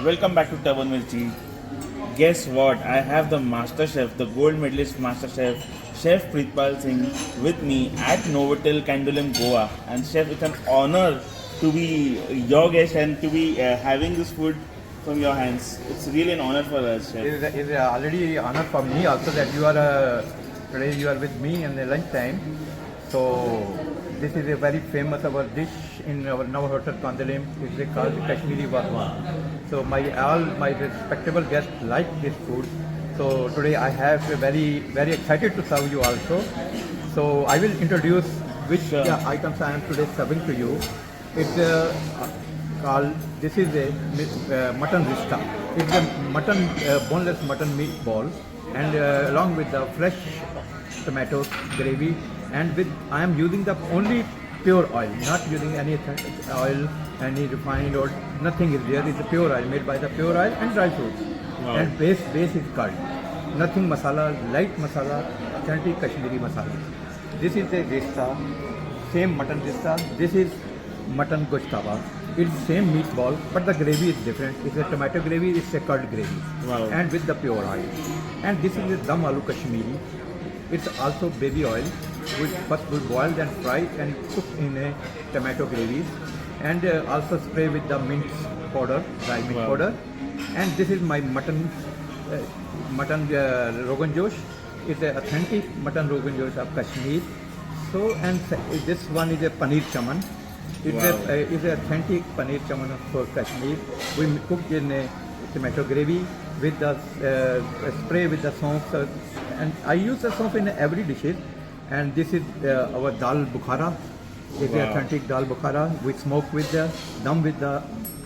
welcome back to Tavan Mirchi. Guess what? I have the master chef, the gold medalist master chef, Chef Pritpal Singh, with me at Novotel, Candolim, Goa. And chef, it's an honor to be your guest and to be having this food from your hands. It's really an honor for us, chef. It is already honor for me also that you are today you are with me in the lunchtime. So this is a very famous our dish in our Novotel Kandalim. It is called Kashmiri Wazwan. So all my respectable guests like this food. So today I have a very excited to serve you also. So I will introduce which items I am today serving to you. It's called, this is a mutton rista. It's a mutton boneless mutton meatball, and along with the fresh tomato gravy, and with I am using the only pure oil, not using any oil, any refined or nothing is there. It's a pure oil made by the pure oil and dry fruits. Wow. And base is curd. Nothing masala, light masala, authentic Kashmiri masala. This is a rista, same mutton rista. This is mutton goshtaba. It's same meatball, but the gravy is different. It's a tomato gravy, it's a curd gravy. Wow. And with the pure oil. And this is a Dum Aloo Kashmiri. It's also baby oil, which first we boiled and fried and cooked in a tomato gravy, and also spray with the mint powder, dry mint powder. And this is my mutton Rogan Josh. It's an authentic mutton Rogan Josh of Kashmir. So, and this one is a paneer chaman. It's an authentic paneer chaman of Kashmir. We cooked in a tomato gravy with the spray with the saunf, and I use the saunf in every dish. And this is our dal bukhara. It's an authentic dal bukhara. We smoke with the dum with the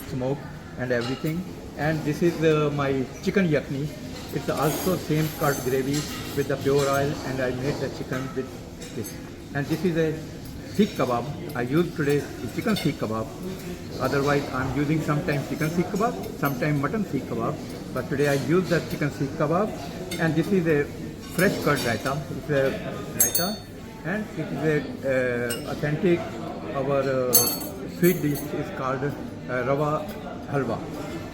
smoke and everything. And this is my chicken yakni. It's also same curd gravy with the pure oil, and I made the chicken with this. And this is a seekh kebab. I use today chicken seekh kebab. Otherwise, I'm using sometimes chicken seekh kebab, sometimes mutton seekh kebab. But today I use the chicken seekh kebab. And this is a fresh curd raita. It's a raita, and it is a authentic. Our sweet dish is called rava halwa.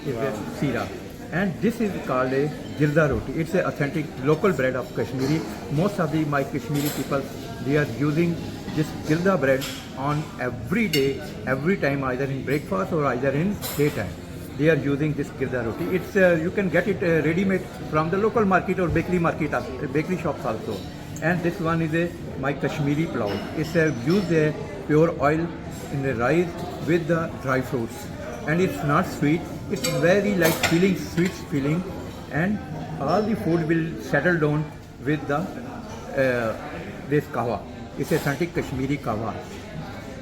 It's a sira. And this is called a gilda roti. It's an authentic local bread of Kashmiri. Most of my Kashmiri people, they are using this gilda bread on every day, every time, either in breakfast or either in daytime. They are using this gilda roti. It's you can get it ready-made from the local market or bakery shops also. And this one is my Kashmiri pulao. It's use a pure oil in the rice with the dry fruits, and it's not sweet. It's very like sweet feeling, and all the food will settle down with the this kahwa. It's authentic Kashmiri kahwa.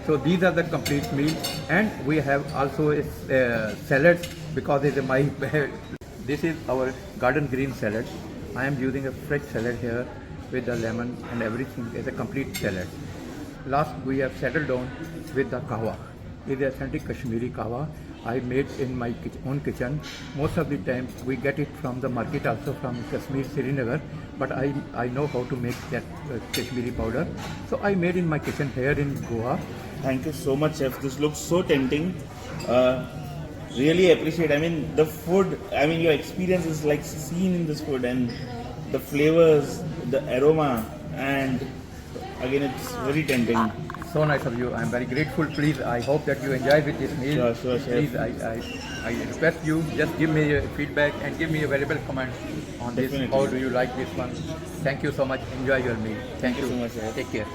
So these are the complete meal, and we have also salads, because it's my this is our garden green salad. I am using a fresh salad here with the lemon and everything. It's a complete salad. Last we have settled down with the kahwa. It's authentic Kashmiri kahwa. I made in my own kitchen. Most of the time we get it from the market, also from Kashmir, Srinagar. But I know how to make that Kashmiri powder. So I made in my kitchen here in Goa. Thank you so much, chef. This looks so tempting. Really appreciate. I mean, the food. I mean, your experience is like seen in this food, and the flavors, the aroma, and again, it's very tempting. So nice of you. I am very grateful. Please, I hope that you enjoyed with this meal. Sure, chef. Please, I request you, just give me a feedback and give me a valuable comment on this. Definitely. How do you like this one? Thank you so much. Enjoy your meal. Thank you so much, chef. Take care.